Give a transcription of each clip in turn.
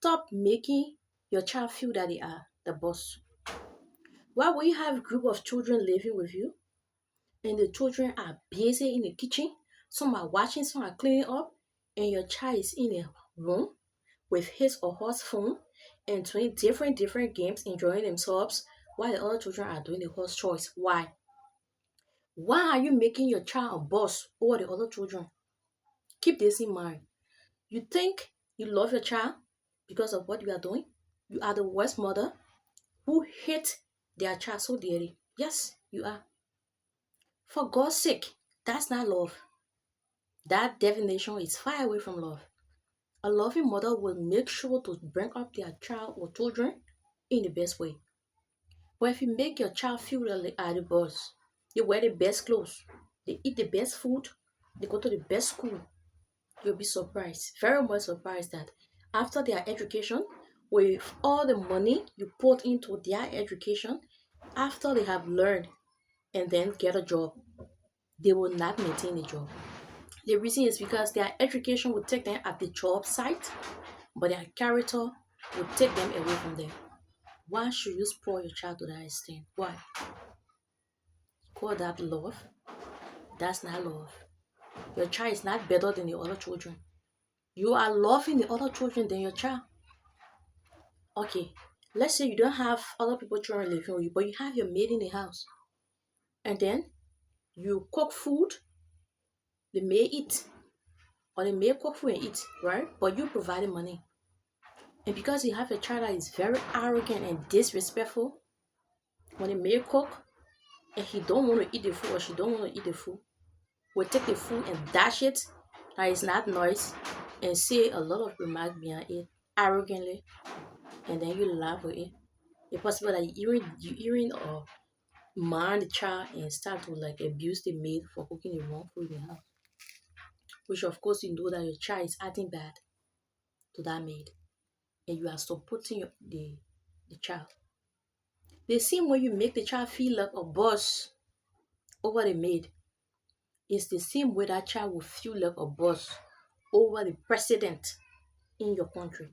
stop making your child feel that they are the boss. Why will you have a group of children living with you and the children are busy in the kitchen? Some are watching, some are cleaning up, and your child is in a room with his or her phone and doing different games, enjoying themselves while the other children are doing the house chores. Why? Why are you making your child a boss over the other children? Keep this in mind. You think you love your child because of what you are doing? You are the worst mother who hate their child so dearly. Yes, you are. For God's sake, that's not love. That definition is far away from love. A loving mother will make sure to bring up their child or children in the best way. But if you make your child feel that they are the boss, they wear the best clothes, they eat the best food, they go to the best school, you'll be surprised, very much surprised that after their education, with all the money you put into their education, after they have learned and then get a job, they will not maintain the job. The reason is because their education will take them at the job site, but their character will take them away from there. Why should you spoil your child to that extent? Why? Call that love? That's not love. Your child is not better than the other children. You are loving the other children than your child. Okay, let's say you don't have other people children living with you, but you have your maid in the house. And then you cook food, the maid eat. Or the maid cook food and eat, right? But you provide the money. And because you have a child that is very arrogant and disrespectful, when the maid cook and he don't want to eat the food or she don't want to eat the food, will take the food and dash it that is not nice and say a lot of remarks behind it arrogantly, and then you laugh with it. It's possible that you even man the child and start to like abuse the maid for cooking the wrong food in the house. Which of course you know that your child is acting bad to that maid and you are supporting the child. The same way you make the child feel like a boss over the maid is the same way that child will feel like a boss over the president in your country.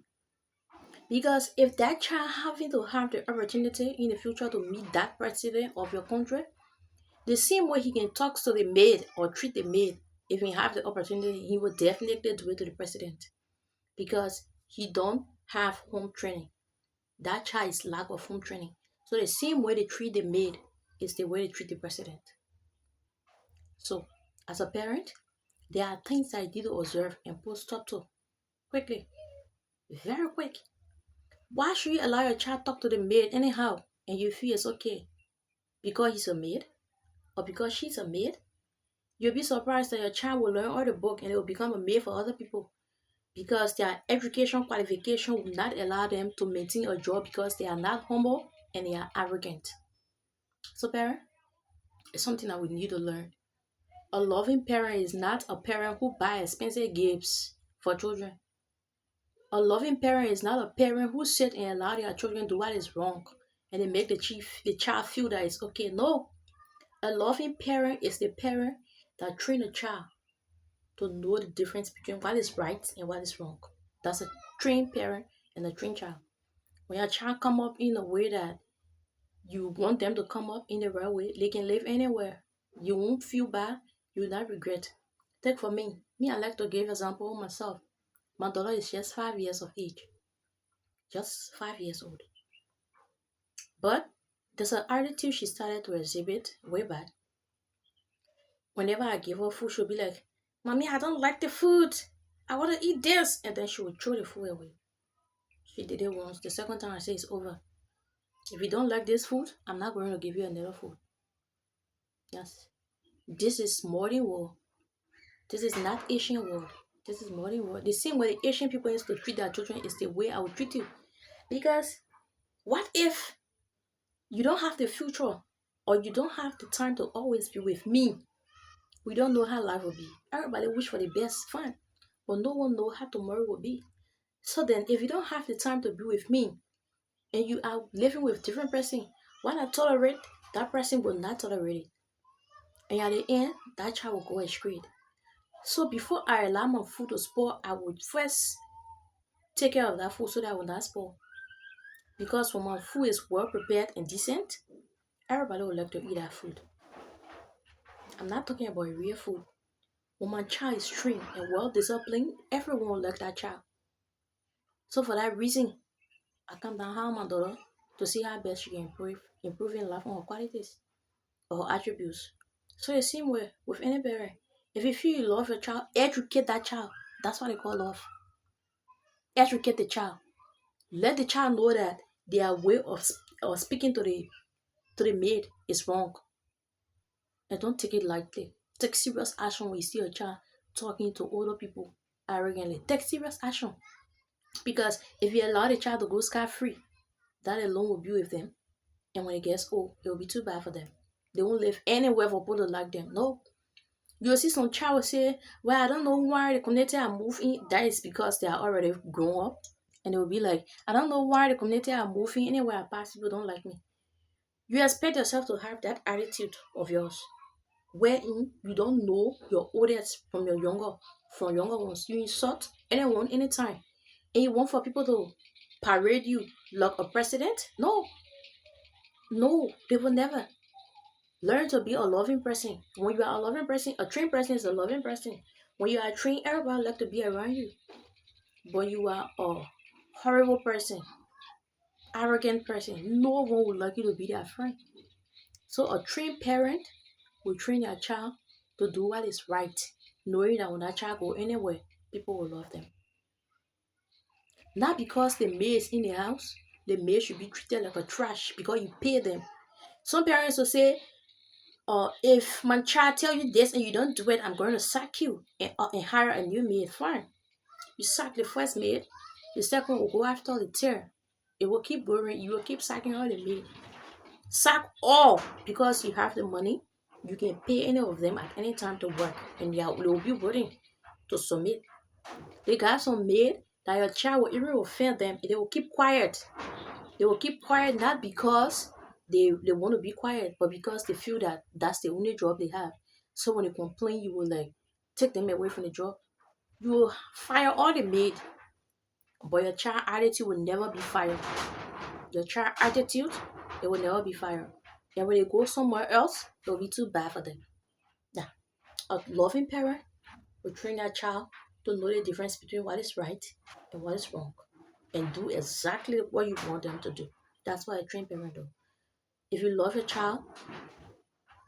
Because if that child having to have the opportunity in the future to meet that president of your country, the same way he can talk to the maid or treat the maid, if he have the opportunity, he will definitely do it to the president. Because he don't have home training. That child is lack of home training. So the same way they treat the maid is the way they treat the president. So as a parent, there are things I need to observe and put stop to quickly, very quick. Why should you allow your child talk to the maid anyhow and you feel it's okay? Because he's a maid or because she's a maid? You'll be surprised that your child will learn all the book and they will become a maid for other people because their education qualification will not allow them to maintain a job because they are not humble and they are arrogant. So parent, it's something that we need to learn. A loving parent is not a parent who buys expensive gifts for children. A loving parent is not a parent who sit and allow their children to do what is wrong and they make the child feel that it's okay. No. A loving parent is the parent that train a child to know the difference between what is right and what is wrong. That's a trained parent and a trained child. When your child come up in a way that you want them to come up in the right way, they can live anywhere. You won't feel bad, you will not regret. Take for me. Me, I like to give example of myself. My daughter is just 5 years of age. Just 5 years old. But there's an attitude she started to exhibit way back. Whenever I give her food, she'll be like, Mommy, I don't like the food. I want to eat this. And then she would throw the food away. She did it once. The second time I say it's over. If you don't like this food, I'm not going to give you another food. Yes. This is modern world. This is not Asian world. This is modern world. The same way the Asian people used to treat their children is the way I would treat you. Because what if you don't have the future or you don't have the time to always be with me? We don't know how life will be. Everybody wish for the best, fine. But no one know how tomorrow will be. So then if you don't have the time to be with me and you are living with different person, when I tolerate, that person will not tolerate it. And at the end, that child will go astray. So before I allow my food to spoil, I would first take care of that food so that it will not spoil. Because when my food is well prepared and decent, everybody will like to eat that food. I'm not talking about real food. When my child is trained and well disciplined, everyone will like that child. So for that reason, I come down home my daughter to see how best she can improve in life on her qualities or her attributes. So the same way with any parent. If you feel you love your child, educate that child. That's what they call love. Educate the child. Let the child know that their way of speaking to the maid is wrong. And don't take it lightly. Take serious action when you see a child talking to older people arrogantly. Take serious action. Because if you allow the child to go scot free, that alone will be with them. And when it gets old, it will be too bad for them. They won't live anywhere for people to like them. No. You'll see some child say, well, I don't know why the community are moving. That is because they are already grown up. And they will be like, I don't know why the community are moving. Anywhere I pass, people don't like me. You expect yourself to have that attitude of yours, wherein you don't know your audience from younger ones. You insult anyone anytime. And you want for people to parade you like a president? No, no, they will never. Learn to be a loving person. When you are a loving person, a trained person is a loving person. When you are trained, everybody like to be around you. But you are a horrible person, arrogant person, no one would like you to be their friend. So a trained parent will train their child to do what is right, knowing that when that child go anywhere, people will love them. Not because the maid is in the house, the maid should be treated like a trash because you pay them. Some parents will say, if my child tell you this and you don't do it, I'm going to sack you and hire a new maid. Fine. You sack the first maid, the second will go after the third. It will keep going. You will keep sacking all the maid. Sack all because you have the money. You can pay any of them at any time to work, and they will be willing to submit. They got some maid that your child will even offend them, and they will keep quiet. They will keep quiet not because they want to be quiet, but because they feel that that's the only job they have. So when they complain, you will like take them away from the job. You will fire all the maid, but your child attitude will never be fired. Your child attitude, it will never be fired. And when they go somewhere else, it will be too bad for them. Now, a loving parent will train that child to know the difference between what is right and what is wrong, and do exactly what you want them to do. That's what a trained parent do. If you love your child,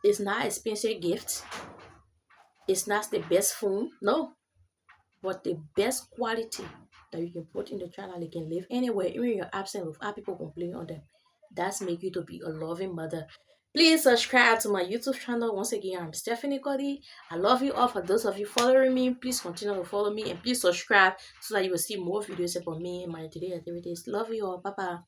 it's not expensive gifts. It's not the best phone. No, but the best quality that you can put in the child that they can live anywhere, even in your absence without people complaining on them. That's make you to be a loving mother. Please subscribe to my YouTube channel. Once again, I'm Stephanie Cody. I love you all. For those of you following me, please continue to follow me and please subscribe so that you will see more videos about me and my daily activities. Love you all. Bye bye.